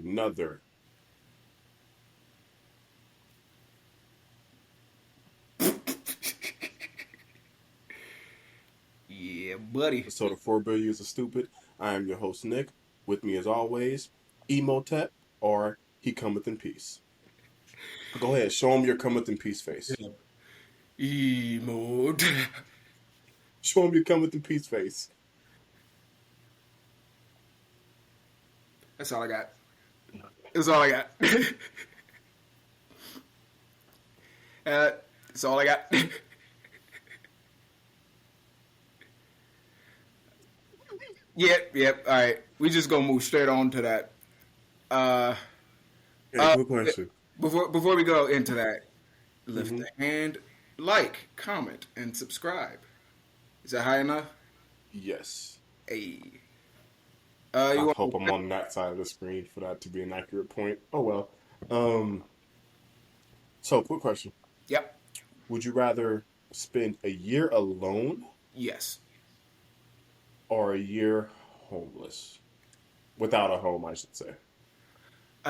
another. Yeah, buddy. So the 4 billions are stupid. I am your host, Nick. With me as always, Emotep or He Cometh in Peace. Go ahead, show him your cometh in peace face. Yeah. Emote. Show him your cometh in peace face. That's all I got. That's all I got. That's all I got. Yep. All right. We just gonna move straight on to that. Uh, Hey, quick question. before we go into that, lift Mm-hmm. the hand, like, comment, and subscribe. Is that high enough? Yes. Hey. I You hope I'm want? on that side of the screen for that to be an accurate point. Oh well. Um. So, quick question: Yep. would you rather spend a year alone Yes. or a year homeless, without a home? I should say.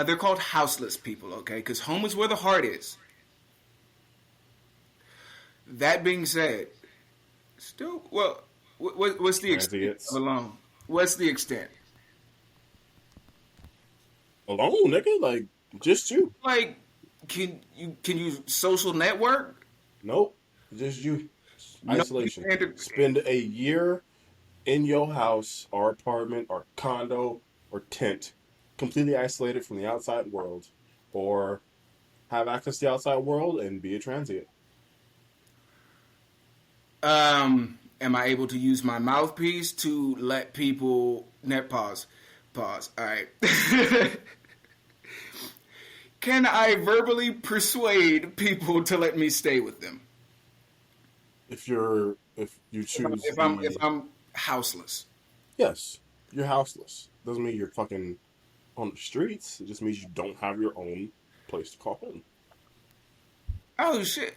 They're called houseless people, okay? Because home is where the heart is. That being said, still, well, what's the extent of Transients alone? What's the extent? alone, nigga. Like just you. Like, can you social network? Nope. Just you. No, you Isolation. can't. Spend a year in your house or apartment or condo or tent, completely isolated from the outside world, or have access to the outside world and be a transient. Am I able to use my mouthpiece to let people net pause? Pause. All right. Can I verbally persuade people to let me stay with them If you choose if the I'm houseless? yes, you're houseless. Doesn't mean you're fucking on the streets. It just means you don't have your own place to call home. Oh shit,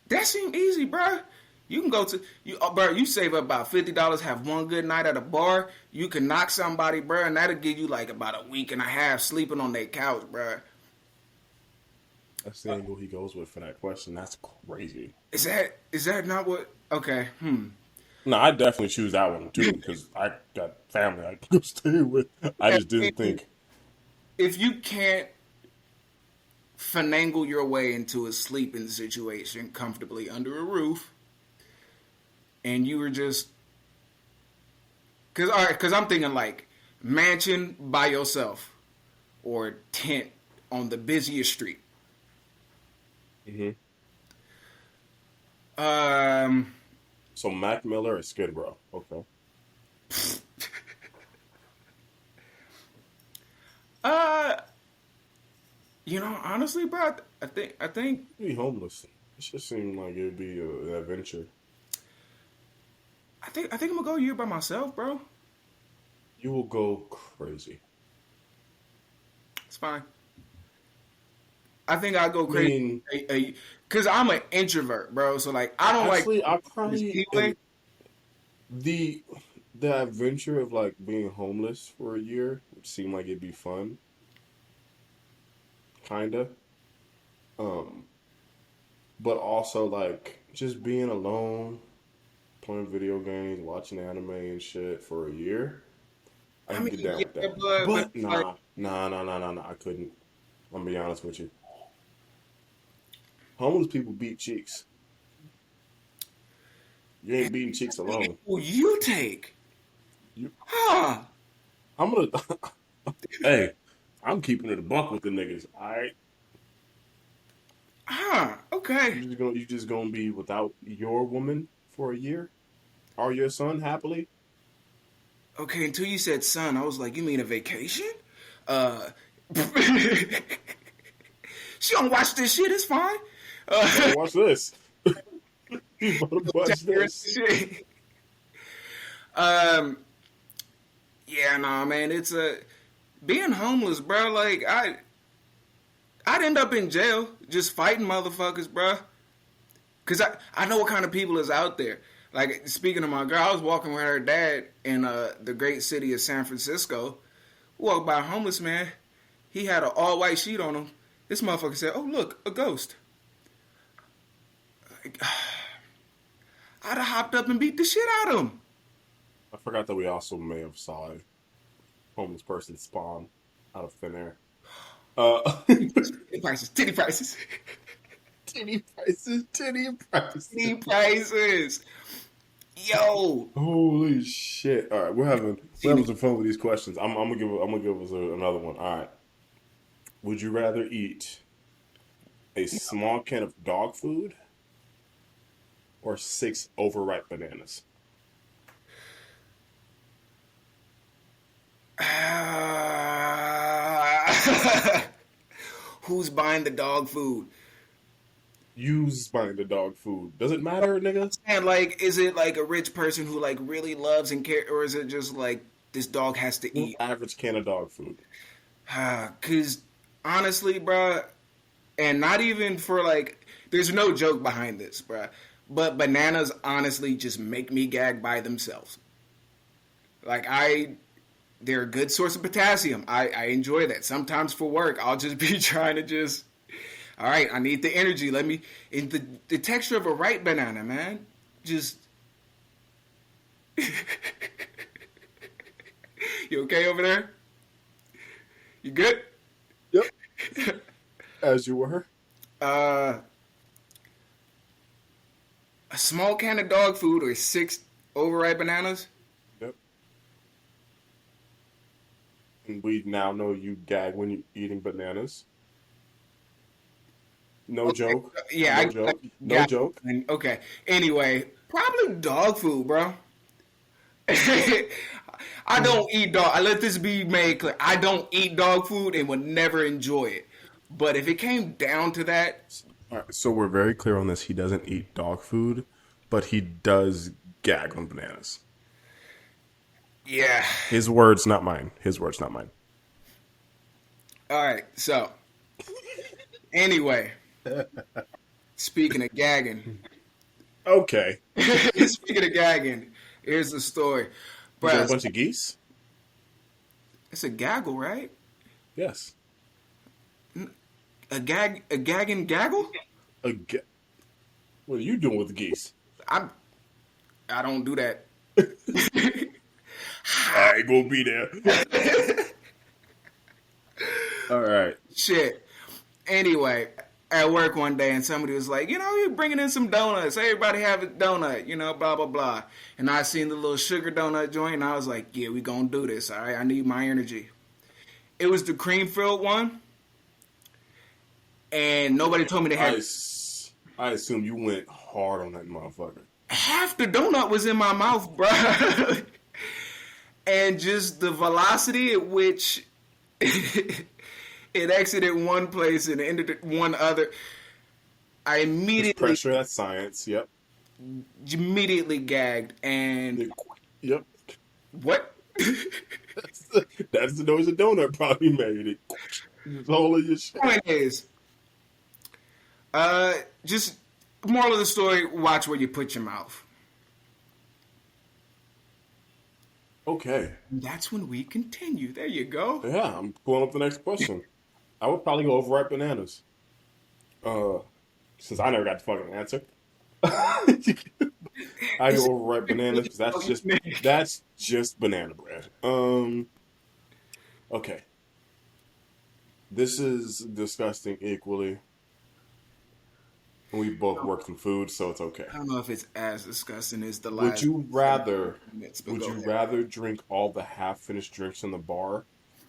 that seemed easy, bro. You can go to bro. You save up about $50, have one good night at a bar. You can knock somebody, bro, and that'll give you like about a week and a half sleeping on their couch, bro. That's the angle he goes with for that question. That's crazy. Is that not what? Okay, No, I definitely choose that one too because I got family I can go stay with. I just didn't think. If you can't finagle your way into a sleeping situation comfortably under a roof, and you were just because I'm thinking like mansion by yourself or tent on the busiest street. Hmm. Um, So Mac Miller or Skid Row? Okay. uh, honestly, bro, I think Be homeless. It just seemed like it'd be an adventure. I'm gonna go a year by myself, bro. You will go crazy. It's fine. I think I go I crazy mean, because I'm an introvert, bro. So like, I don't like actually, I this probably feeling. the the adventure of like being homeless for a year would seem like it'd be fun, kinda. Um, but also like just being alone, playing video games, watching anime and shit for a year. I I can mean, get down with yeah, that. but But it's like, nah. I couldn't. I'm gonna be honest with you. Homeless people beat cheeks. You ain't beating cheeks alone. who you take? You, Huh? I'm gonna. Hey, I'm keeping it a buck with the niggas. All right, Huh? Okay. you just gonna be without your woman for a year or your son happily. Okay. Until you said son, I was like, you mean a vacation? Uh, she don't watch this shit. It's fine. You better Uh, watch this. You better watch this. shit. Um. Yeah. Nah, man. It's a being homeless, bro. Like I'd end up in jail just fighting motherfuckers, bro. Cause I know what kind of people is out there. Like speaking of my girl, I was walking with her dad in the great city of San Francisco. Walked by a homeless man. He had an all white sheet on him. This motherfucker said, "Oh look, a ghost." Like, I'd have hopped up and beat the shit out of him. I forgot that we also may have saw a homeless person spawn out of thin air. Titty prices, titty prices, Titty prices, titty prices. titty prices. Yo, Holy shit! All right, we're having some fun with these questions. I'm gonna give us another one. All right. Would you rather eat a small can of dog food or 6 overripe bananas? who's buying the dog food? Use buying the dog food. Does it matter, nigga? And like, is it like a rich person who like really loves and care, or is it just like this dog has to eat? Average can of dog food. Cause honestly, bruh, and not even for like, there's no joke behind this, bruh. But bananas honestly just make me gag by themselves. Like they're a good source of potassium. I enjoy that. Sometimes for work, I'll just be trying to just, all right, I need the energy. Let me, in the texture of a ripe banana, man. Just, you okay over there? You good? Yep. As you were. A small can of dog food or 6 overripe bananas? Yep. And we now know you gag when you're eating bananas. No Okay. joke. Yeah, No joke. No got joke. it. Okay. Anyway, probably dog food, bro. I don't eat dog. I let this be made clear. I don't eat dog food and would never enjoy it. But if it came down to that, All right, so we're very clear on this. He doesn't eat dog food, but he does gag on bananas. yeah. His words, not mine. His words, not mine. All right. So, anyway, speaking of gagging, Okay. speaking of gagging, here's the story, You got a bro. bunch of geese? It's a gaggle, right? Yes. A gagging gaggle? What are you doing with the geese? I don't do that. I ain't gonna be there. All right. Shit. Anyway, at work one day, and somebody was like, you're bringing in some donuts. Everybody have a donut, blah, blah, blah. And I seen the little sugar donut joint, and I was like, yeah, we gonna do this, all right? I need my energy. It was the cream-filled one, and nobody told me to have... I assume you went hard on that motherfucker. Half the donut was in my mouth, bro. And just the velocity at which it exited one place and ended at one other, I It's immediately pressure, that's science. Yep. gagged. And Yep. what? That's the noise a donut probably made. It's all in your shit. Point is, just moral of the story: watch where you put your mouth. Okay. And that's when we continue. There you go. Yeah, I'm pulling up the next question. I would probably go overripe bananas. Since I never got the fucking answer. I go overripe bananas because that's just banana bread. Okay. This is disgusting equally. We both worked in food, so it's okay. I don't know if it's as disgusting as the last. Would you rather minutes, but would go you ahead. rather drink all the half finished drinks in the bar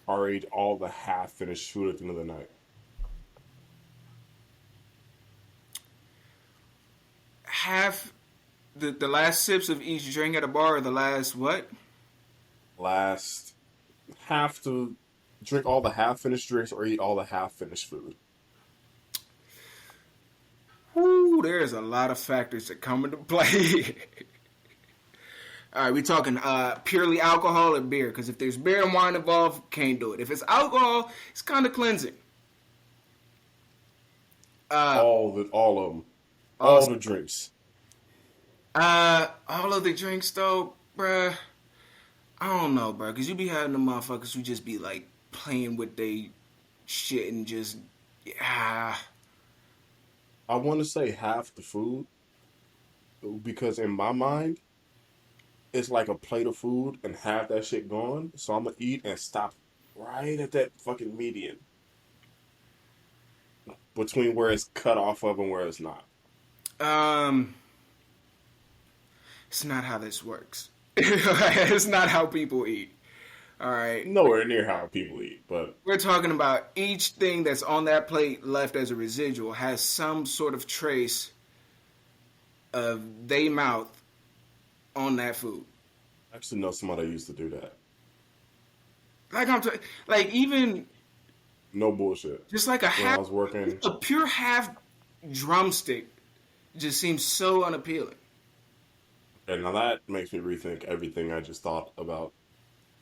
or eat all the half finished food at the end of the night? Half the last sips of each drink at a bar, or the last what? Last have to drink all the half finished drinks or eat all the half finished food. Whoo, there's a lot of factors that come into play. All right, we talking purely alcohol or beer? Because if there's beer and wine involved, can't do it. If it's alcohol, it's kind of cleansing. All of them. All the drinks. All of the drinks though, bruh. I don't know, bruh, because you be having the motherfuckers who just be like playing with they shit and just ah. I want to say half the food because in my mind, it's like a plate of food and half that shit gone. So I'm gonna eat and stop right at that fucking median between where it's cut off of and where it's not. Um, it's not how this works. It's not how people eat. All right. Nowhere near how people eat, but We're talking about each thing that's on that plate left as a residual has some sort of trace of they mouth on that food. I actually know somebody used to do that. Like like even No bullshit. just like a When I half, was working, a pure half drumstick just seems so unappealing. and now that makes me rethink everything I just thought about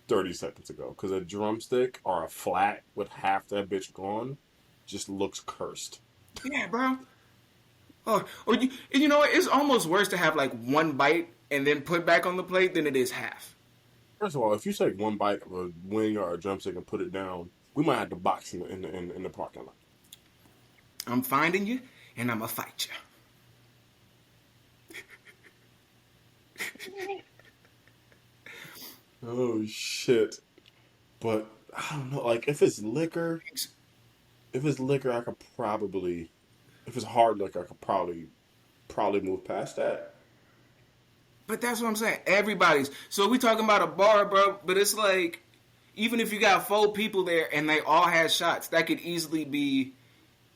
30 seconds ago. Because a drumstick or a flat with half that bitch gone just looks cursed. Yeah, bro. Or you know what? It's almost worse to have like one bite and then put back on the plate than it is half. First of all, if you take one bite of a wing or a drumstick and put it down, we might have to box in the parking lot. I'm finding you and I'm gonna fight Oh shit! But I don't know. Like you. if it's liquor, I could probably. If it's hard liquor, I could probably move past that. But that's what I'm saying. Everybody's. So we talking about a bar, bro. But it's like, even if you got 4 people there and they all had shots, that could easily be,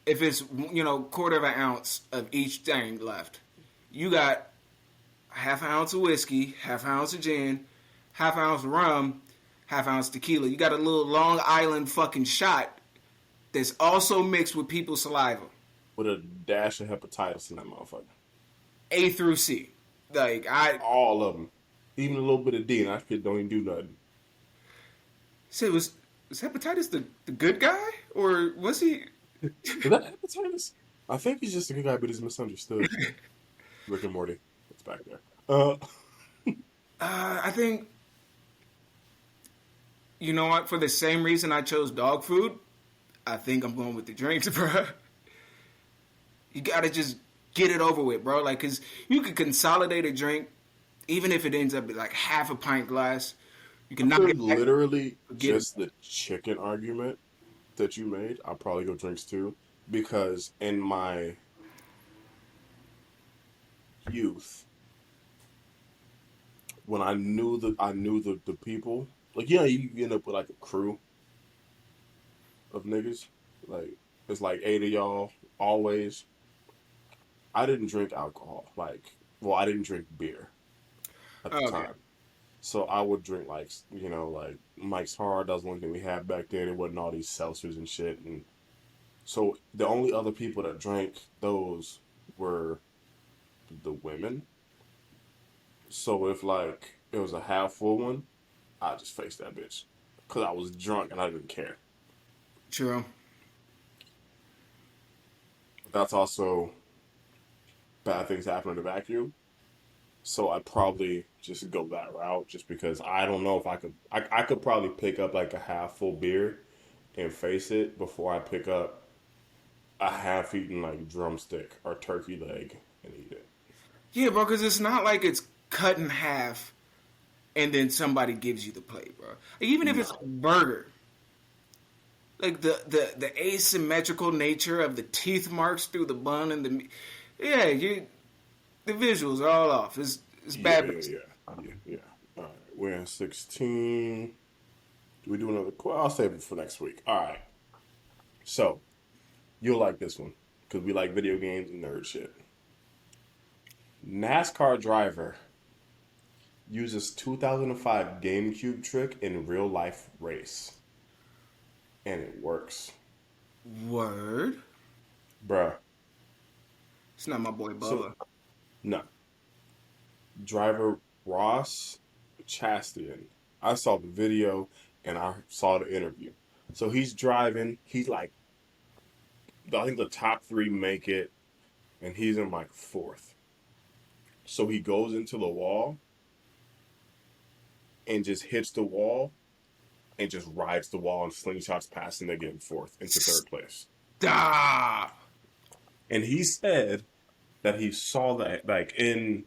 if it's quarter of an ounce of each thing left. You got half an ounce of whiskey, half an ounce of gin, half an ounce of rum, half an ounce tequila. You got a little Long Island fucking shot that's also mixed with people's saliva. With a dash of hepatitis in that motherfucker. A through C. Like I All of them. Even a little bit of D, and that shit don't even do nothing. said, was hepatitis the good guy or was he? Is that hepatitis? I think he's just a good guy, but he's misunderstood. Rick and Morty. It's back there. I think you know what. For the same reason I chose dog food, I think I'm going with the drinks, bro. You gotta just get it over with, bro. Like, cause you could consolidate a drink, even if it ends up like half a pint glass. You can knock After it back, literally forget it. just the chicken argument that you made, I'll probably go drinks too. Because in my youth, when I knew the people, like you end up with like a crew of niggas. Like it's like 8 of y'all always. I didn't drink alcohol. Well, I didn't drink beer at the Okay, time. So I would drink like Mike's Hard. That was the only thing we had back then. It wasn't all these seltzers and shit. And so the only other people that drank those were the women. So if like it was a half full one, I just faced that bitch because I was drunk and I didn't care. true. But that's also bad things happen in a vacuum. So I'd probably just go that route just because I don't know if I could. I could probably pick up like a half full beer and face it before I pick up a half eaten like drumstick or turkey leg and eat it. Yeah, bro. Cause it's not like it's cut in half and then somebody gives you the plate, bro. Like, even if it's a No. burger, like the asymmetrical nature of the teeth marks through the bun and yeah, the visuals are all off. It's Yeah, bad. yeah, yeah, yeah. All right, we're in 16. Do we do another? I'll save it for next week. All right. So you'll like this one because we like video games and nerd shit. NASCAR driver uses 2005 GameCube trick in real life race, and it works, Word. bruh. It's not my boy So Bubba. no, driver Ross Chastian. I saw the video and I saw the interview. So he's driving. He's like, I think the top three make it, and he's in like fourth. So he goes into the wall and just hits the wall and just rides the wall and slingshots past the nigga and forth into third place. Stop. And he said that he saw that like in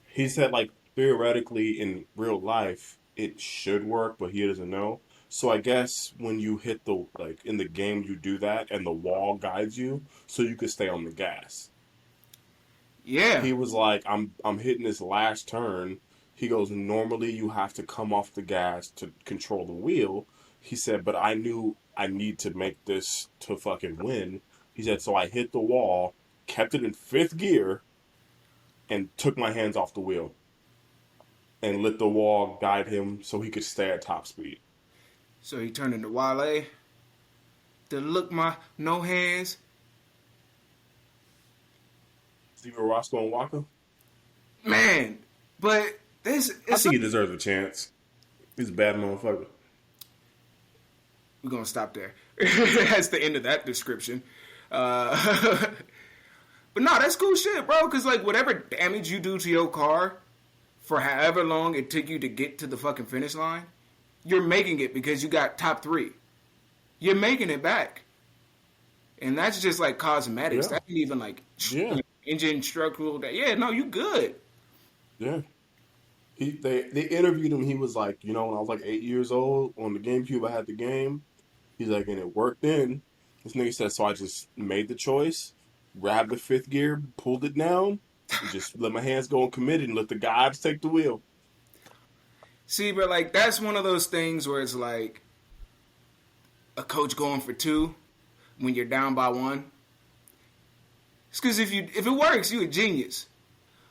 he said like theoretically in real life it should work, but he doesn't know. So I guess when you hit the like in the game you do that and the wall guides you so you could stay on the gas. Yeah. He was like, I'm hitting this last turn. He goes, normally you have to come off the gas to control the wheel. He said, but I knew I need to make this to fucking win. He said, so I hit the wall, kept it in fifth gear, and took my hands off the wheel and let the wall guide him so he could stay at top speed. So he turned into Wale. The look my no hands. Steve Roscoe and Waka? Man, but this I is think he deserves a chance. He's a bad motherfucker. we're gonna stop there. That's the end of that description. But no, that's cool shit, bro. Cause like whatever damage you do to your car for however long it took you to get to the fucking finish line, you're making it because you got top 3. You're making it back. And that's just like cosmetics. Yeah. That ain't even like Yeah. engine structural. Yeah, no, you good. Yeah. They interviewed him. He was like, when I was like 8 years old on the GameCube, I had the game. He's like, and it worked then. This nigga said, so I just made the choice, grabbed the fifth gear, pulled it down, and just let my hands go and committed and let the gods take the wheel. See, but like that's one of those things where it's like a coach going for 2 when you're down by 1. It's because if it works, you're a genius.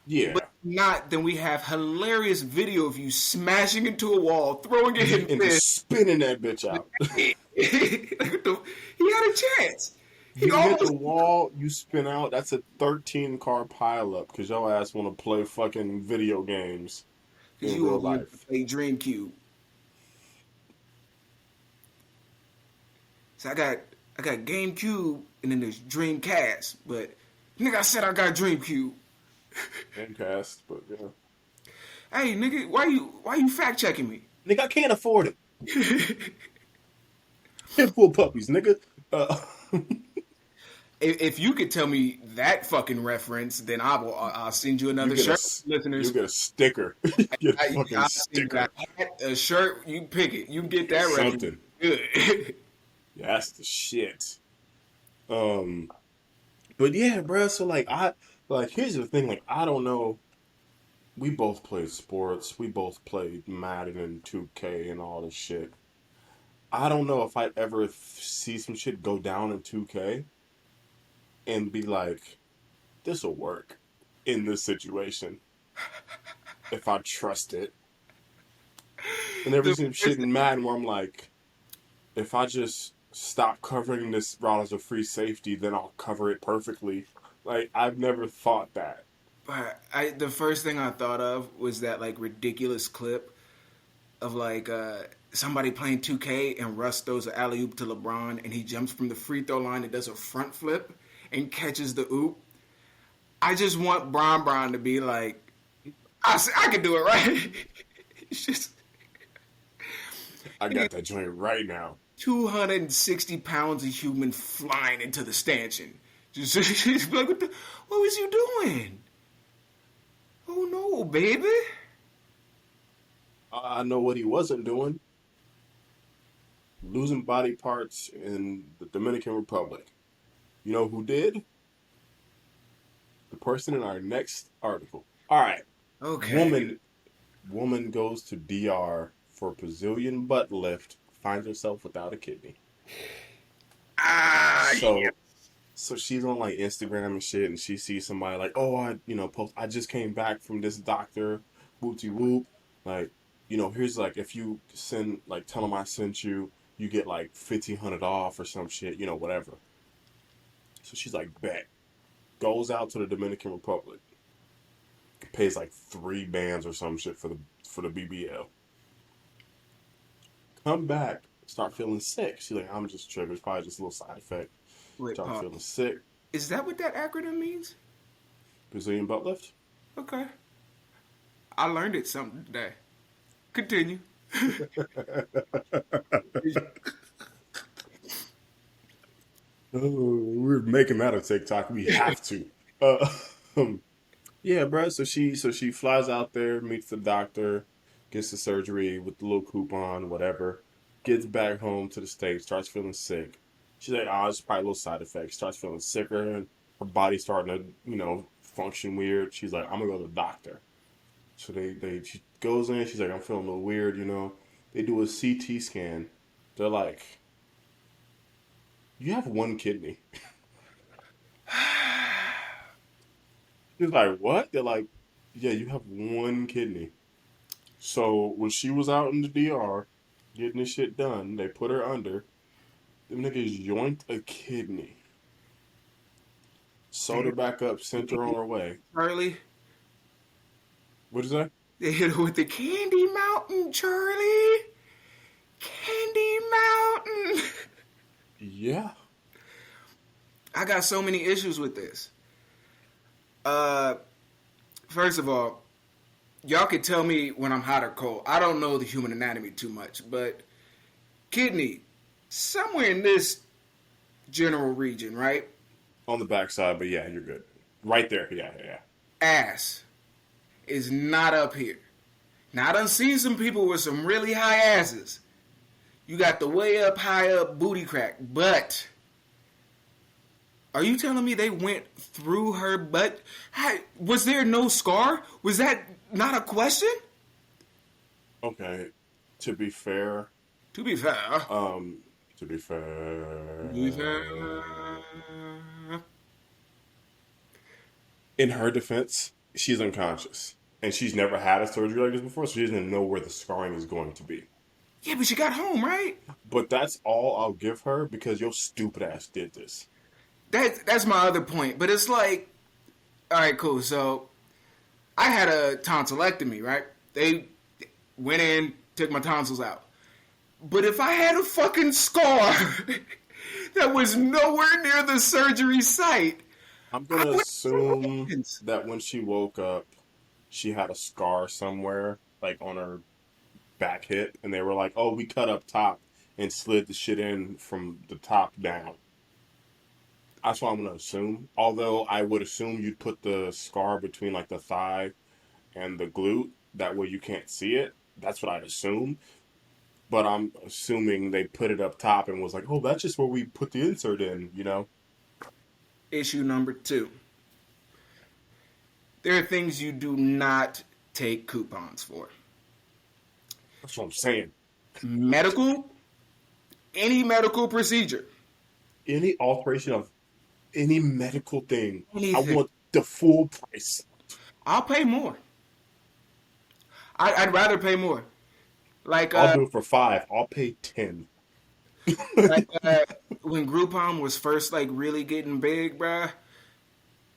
Yeah. But if not, then we have hilarious video of you smashing into a wall, throwing it in And fist. just spinning that bitch out. He had a chance. He You hit the almost wall, you spin out. That's a 13 car pileup because your ass want to play fucking video games because in you real over here life. play Dreamcube. So I got GameCube and then there's Dreamcast, but nigga, I said I got Dreamcube. Dreamcast, but yeah. Hey, nigga, why you fact checking me? Nigga, I can't afford it. Pitbull puppies, nigga. If you could tell me that fucking reference, then I'll send you another shirt, listeners. You get a sticker. You get a fucking I'll sticker. a shirt. You pick it. You get that Something. reference. Good. Yeah, that's the shit. But yeah, bro. So here's the thing. Like, I don't know. We both played sports. We both played Madden and 2K and all this shit. I don't know if I'd ever see some shit go down in 2K and be like, this will work in this situation if I trust it. And ever seen shit in Madden where I'm like, if I just stop covering this route as a free safety, then I'll cover it perfectly. Like, I've never thought that. But the first thing I thought of was that like ridiculous clip of like somebody playing 2K and Russ throws an alley oop to LeBron and he jumps from the free throw line and does a front flip and catches the oop. I just want Bron to be like, I can do it, right? It's just I got that joint right now. 260 pounds of human flying into the stanchion. Just like, what was you doing? Oh no, baby. I know what he wasn't doing. Losing body parts in the Dominican Republic. You know who did? The person in our next article. All right. Okay. Woman goes to DR for Brazilian butt lift, finds herself without a kidney. Yeah. So she's on like Instagram and shit, and she sees somebody like, oh, I just came back from this doctor, whoopty whoop. Like, here's like, if you tell them I sent you, you get like 1,500 off or some shit, whatever. So she's like, bet. Goes out to the Dominican Republic. Pays like 3 bands or some shit for the BBL. Come back, start feeling sick. She's like, I'm just triggered. It's probably just a little side effect. Wait, Start feeling sick. Is that what that acronym means? Brazilian butt lift? Okay. I learned it something today. Continue. Oh, we're making that a TikTok. We have to. Uh, yeah, bro. So she flies out there, meets the doctor, gets the surgery with the little coupon, whatever. Gets back home to the States, starts feeling sick. She's like, "Oh, it's probably a little side effects." Starts feeling sicker, and her body's starting to, function weird. She's like, "I'm gonna go to the doctor." So she goes in. She's like, "I'm feeling a little weird." They do a CT scan. They're like, "You have one kidney." She's like, "What?" They're like, "Yeah, you have one kidney." So when she was out in the DR getting this shit done, they put her under. Them niggas yoinked a kidney, sewed her back up, sent her on her way. Charlie, What'd you say? they hit her with the Candy Mountain, Charlie. Candy Mountain. Yeah. I got so many issues with this. Uh, First of all, y'all can tell me when I'm hot or cold. I don't know the human anatomy too much, but kidney, somewhere in this general region, right? On the backside, but yeah, you're good. Right there. Yeah, yeah, yeah. Ass is not up here. Now, I done seen some people with some really high asses. You got the way up, high up booty crack, but are you telling me they went through her butt? Was there no scar? Was that not a question? Okay. To be fair, To be fair, um, to be fair, to be fair, in her defense, she's unconscious. And she's never had a surgery like this before, so she doesn't know where the scarring is going to be. yeah, but she got home, right? But that's all I'll give her because your stupid ass did this. That's my other point. But it's like, all right, cool. So I had a tonsillectomy, right? They went in, took my tonsils out. But if I had a fucking scar that was nowhere near the surgery site, I'm I gonna would assume that when she woke up, she had a scar somewhere, like on her back hip, and they were like, "Oh, we cut up top and slid the shit in from the top down." That's what I'm gonna assume. Although I would assume you'd put the scar between like the thigh and the glute, that way you can't see it. That's what I'd assume. But I'm assuming they put it up top and was like, "Oh, that's just where we put the insert in." issue number two. There are things you do not take coupons for. That's what I'm saying. Medical, any medical procedure, Any alteration of any medical thing, I anything. want the full price. I'll pay more. I'd rather pay more. Like I'll do it for 5. I'll pay 10. like when Groupon was first like really getting big, bruh.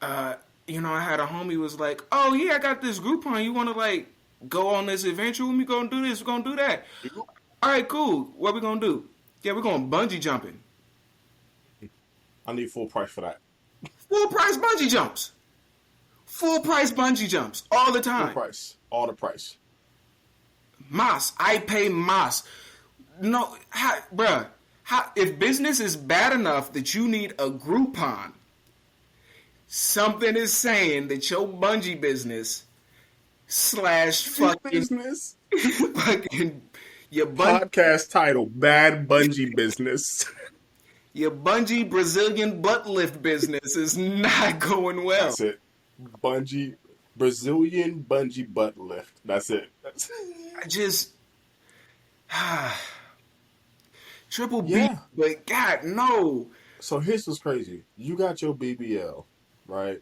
I had a homie who was like, "Oh yeah, I got this Groupon. You want to like go on this adventure with me? Gonna do this? We're gonna do that. All right, cool. What we gonna do? Yeah, we're going bungee jumping. I need full price for that. Full price bungee jumps. Full price bungee jumps all the Full time. price. All the price. Mas, I pay Mas. No, bruh. If business is bad enough that you need a Groupon, something is saying that your bungee business slash fucking Business. fucking your Podcast title, Bad Bungee Business. your bungee Brazilian butt lift business is not going well. That's it. Brazilian bungee butt lift. That's it. I just triple B, Yeah. but God no. So here's what's crazy. You got your BBL, right?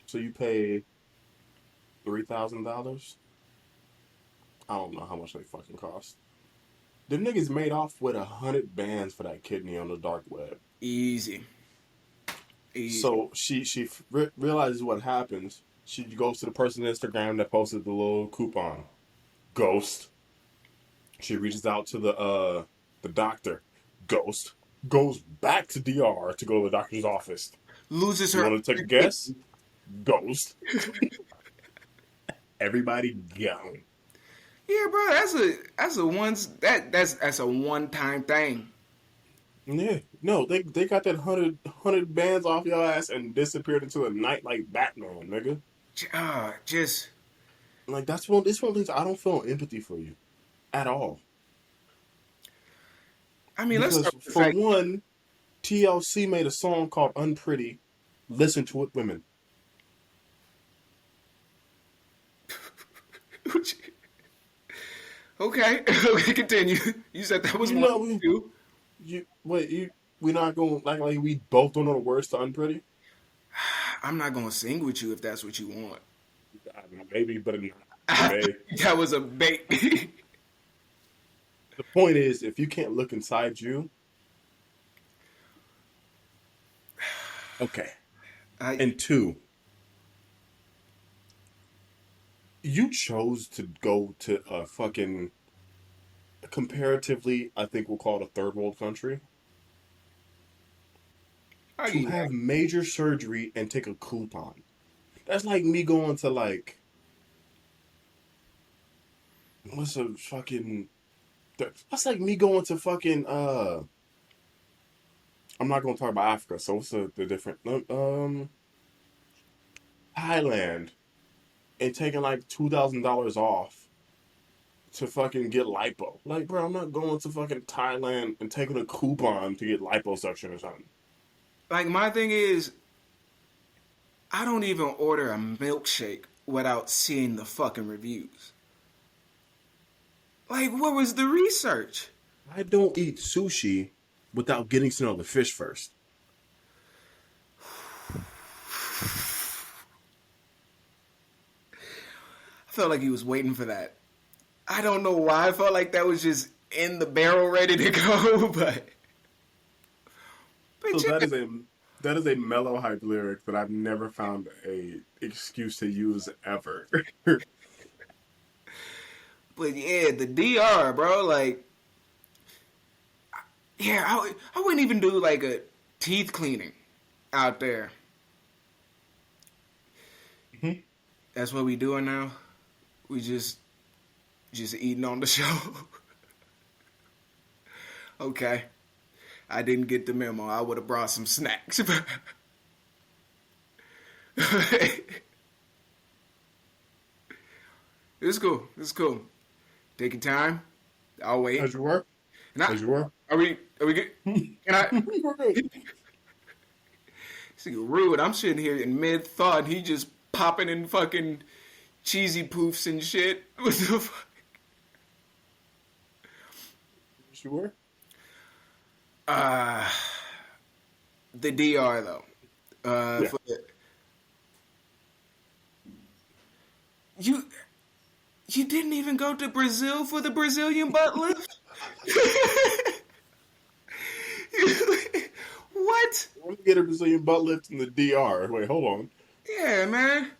So you pay $3,000. I don't know how much they fucking cost. The niggas made off with 100 bands for that kidney on the dark web. Easy. So she realizes what happens. She goes to the person on Instagram that posted the little coupon. Ghost. She reaches out to the doctor. Ghost. Goes back to DR to go to the doctor's office. Loses You her. want to take a guess? Ghost. Everybody gone. Yeah, bro, that's a one time thing. Yeah, no, they got that hundred bands off your ass and disappeared into the night like Batman, nigga. Just Like that's one. This one of the things I don't feel empathy for you at all I mean, let's because start with the for fact. one, TLC made a song called "Unpretty." Listen to it, women. Okay, okay, continue. You said that was You one know, too. you wait. We not going like we both don't know the words to "Unpretty." I'm not gonna sing with you if that's what you want. I don't know, maybe, but not today. That was a bait. The point is, if you can't look inside you, okay. I, And two, you chose to go to a fucking comparatively, I think we'll call it a third world country, I to give you have major surgery and take a coupon. That's like me going to like what's a fucking that's like me going to fucking I'm not gonna talk about Africa, so what's the different Thailand and taking like $2,000 off to fucking get lipo. Like, bro, I'm not going to fucking Thailand and taking a coupon to get liposuction or something. like my thing is, I don't even order a milkshake without seeing the fucking reviews. Like, what was the research? I don't eat sushi without getting to know the fish first. I felt like he was waiting for that. I don't know why. I felt like that was just in the barrel, ready to go. But So yeah, that is a mellow hype lyric that I've never found a excuse to use ever. but yeah, the DR, bro. Like, yeah, I wouldn't even do like a teeth cleaning out there. Mhm. That's what we doing now. We just eating on the show. Okay, I didn't get the memo. I would have brought some snacks. It's cool. It's cool. Take your time. I'll wait. As you were, And I, as you were. are we good? Can I? You were good. See, rude. I'm sitting here in mid thought, and he just popping in fucking cheesy poofs and shit. What the fuck? As you were. Uh, the DR though. Yeah. For you, you didn't even go to Brazil for the Brazilian butt lift. What? I want to get a Brazilian butt lift in the DR. Wait, hold on. Yeah, man.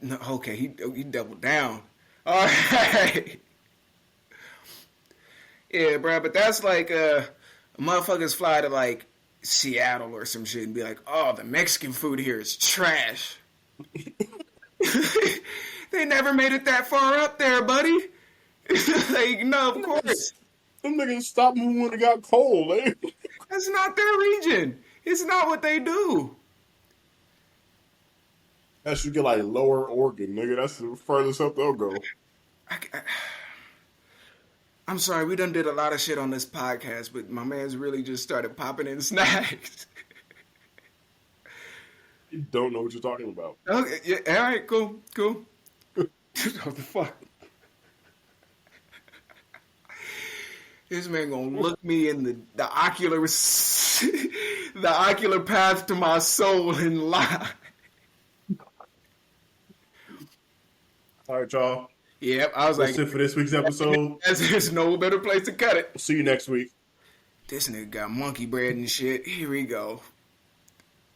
No, okay, he doubled down. All right. Yeah, bro, but that's like motherfuckers fly to like Seattle or some shit and be like, "Oh, the Mexican food here is trash." They never made it that far up there, buddy. Like, no, of course. Them niggas stopped moving when it got cold, eh? That's not their region. It's not what they do. That should get like lower Oregon, nigga. That's the furthest up they'll go. I'm sorry, we done did a lot of shit on this podcast, but my man's really just started popping in snacks. You don't know what you're talking about. Okay, yeah, all right, cool. What the fuck? This man gonna look me in the ocular the ocular path to my soul and lie. All right, y'all. Yep, I was That's like, it for this week's episode. there's no better place to cut it. See you next week. This nigga got monkey bread and shit. Here we go.